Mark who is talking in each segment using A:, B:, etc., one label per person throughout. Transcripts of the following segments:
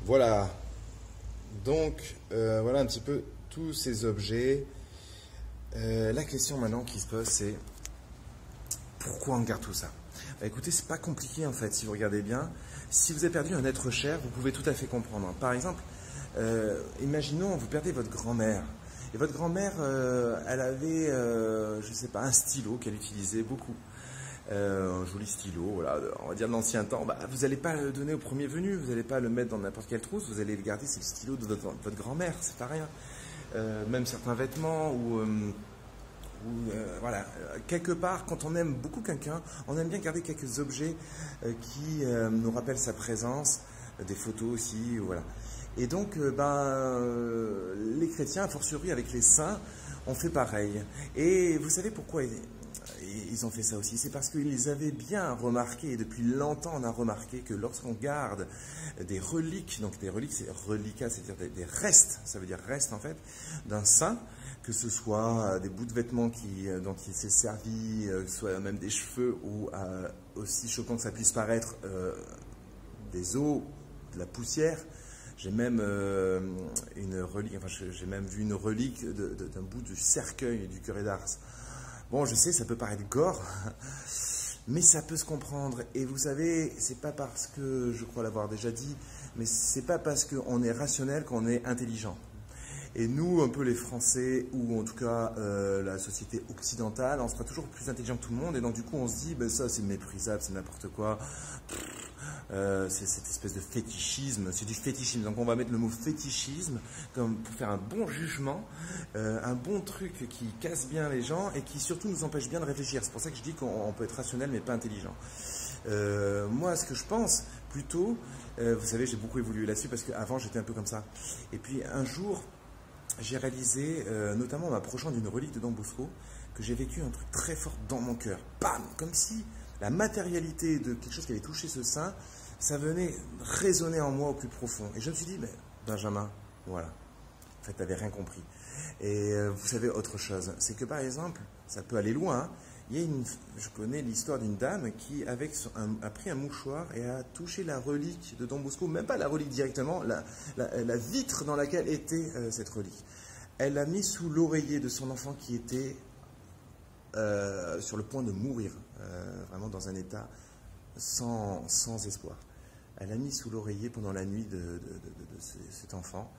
A: Voilà, donc voilà un petit peu tous ces objets. La question maintenant qui se pose, c'est pourquoi on garde tout ça? Bah, écoutez, c'est pas compliqué en fait, si vous regardez bien. Si vous avez perdu un être cher, vous pouvez tout à fait comprendre. Par exemple, imaginons vous perdez votre grand-mère. Et votre grand-mère, elle avait, je ne sais pas, un stylo qu'elle utilisait beaucoup. Un joli stylo, voilà, on va dire de l'ancien temps. Bah, vous n'allez pas le donner au premier venu, vous n'allez pas le mettre dans n'importe quelle trousse, vous allez le garder, c'est le stylo de votre grand-mère, c'est pas rien. Même certains vêtements voilà, quelque part, quand on aime beaucoup quelqu'un, on aime bien garder quelques objets qui nous rappellent sa présence, des photos aussi, voilà. Et donc, les chrétiens, a fortiori avec les saints, ont fait pareil. Et vous savez pourquoi ils ont fait ça aussi? C'est parce qu'ils avaient bien remarqué, et depuis longtemps on a remarqué que lorsqu'on garde des reliques, donc des reliques, c'est reliquat, c'est-à-dire des restes, ça veut dire reste en fait, d'un saint, que ce soit des bouts de vêtements dont il s'est servi, soit même des cheveux, ou aussi choquant que ça puisse paraître, des os, de la poussière. J'ai même une relique, enfin, j'ai même vu une relique d'un bout du cercueil du curé d'Ars. Bon, je sais, ça peut paraître gore, mais ça peut se comprendre. Et vous savez, c'est pas parce que, je crois l'avoir déjà dit, mais c'est pas parce qu'on est rationnel qu'on est intelligent. Et nous, un peu les Français, ou en tout cas la société occidentale, on sera toujours plus intelligent que tout le monde. Et donc du coup, on se dit, ben, ça c'est méprisable, c'est n'importe quoi. C'est cette espèce de fétichisme, c'est du fétichisme. Donc on va mettre le mot fétichisme comme pour faire un bon jugement, un bon truc qui casse bien les gens et qui surtout nous empêche bien de réfléchir. C'est pour ça que je dis qu'on peut être rationnel mais pas intelligent. Moi, ce que je pense plutôt, vous savez, j'ai beaucoup évolué là-dessus parce qu'avant j'étais un peu comme ça. Et puis un jour, j'ai réalisé, notamment en m'approchant d'une relique de Don Bosco, que j'ai vécu un truc très fort dans mon cœur. Bam! Comme si la matérialité de quelque chose qui avait touché ce saint, ça venait résonner en moi au plus profond. Et je me suis dit, mais Benjamin, voilà, en fait, tu n'avais rien compris. Et vous savez autre chose, c'est que par exemple, ça peut aller loin, hein, je connais l'histoire d'une dame qui a pris un mouchoir et a touché la relique de Don Bosco, même pas la relique directement, la vitre dans laquelle était cette relique. Elle l'a mis sous l'oreiller de son enfant qui était sur le point de mourir, vraiment dans un état sans espoir. Elle l'a mis sous l'oreiller pendant la nuit de cet enfant.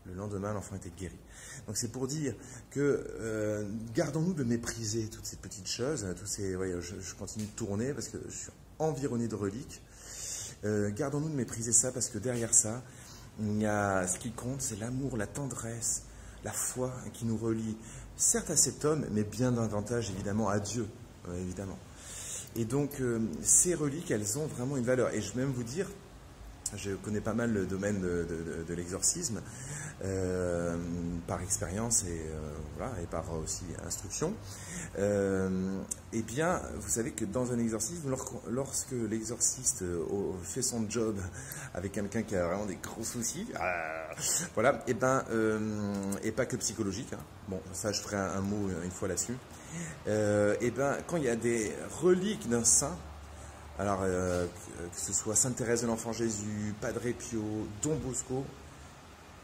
A: Le lendemain, l'enfant était guéri. Donc c'est pour dire que gardons-nous de mépriser toutes ces petites choses. Je continue de tourner parce que je suis environné de reliques. Gardons-nous de mépriser ça parce que derrière ça, il y a ce qui compte, c'est l'amour, la tendresse, la foi qui nous relie, certes à cet homme, mais bien davantage évidemment à Dieu, évidemment. Et donc ces reliques, elles ont vraiment une valeur. Et je vais même vous dire, je connais pas mal le domaine de l'exorcisme, par expérience et par aussi instruction. Eh bien, vous savez que dans un exorcisme, lorsque l'exorciste fait son job avec quelqu'un qui a vraiment des gros soucis, voilà, et pas que psychologique, hein. Bon, ça je ferai un mot une fois là-dessus. Quand il y a des reliques d'un saint, alors que ce soit Sainte Thérèse de l'Enfant Jésus, Padre Pio, Don Bosco,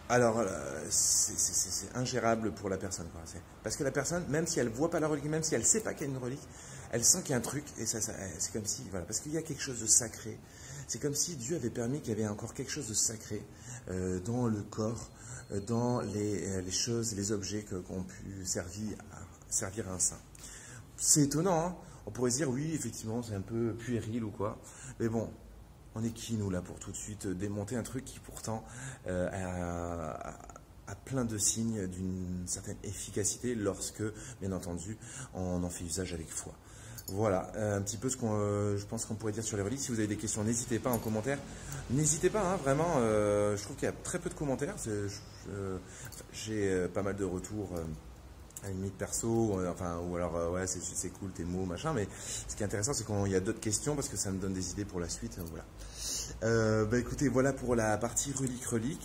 A: alors c'est ingérable pour la personne, quoi. Parce que la personne, même si elle ne voit pas la relique, même si elle ne sait pas qu'il y a une relique, elle sent qu'il y a un truc, et c'est comme si, voilà, parce qu'il y a quelque chose de sacré. C'est comme si Dieu avait permis qu'il y avait encore quelque chose de sacré dans le corps, dans les choses, les objets qu'on pu servir à un saint. C'est étonnant, hein. On pourrait se dire, oui, effectivement, c'est un peu puéril ou quoi. Mais bon, on est qui, nous, là, pour tout de suite démonter un truc qui, pourtant, a plein de signes d'une certaine efficacité lorsque, bien entendu, on en fait usage avec foi. Voilà, un petit peu ce je pense qu'on pourrait dire sur les reliques. Si vous avez des questions, n'hésitez pas en commentaire. N'hésitez pas, hein, vraiment, je trouve qu'il y a très peu de commentaires. J'ai pas mal de retours. À une limite perso, ou alors ouais c'est cool tes mots machin, mais ce qui est intéressant c'est qu'il y a d'autres questions parce que ça me donne des idées pour la suite, voilà. Écoutez, voilà pour la partie relique.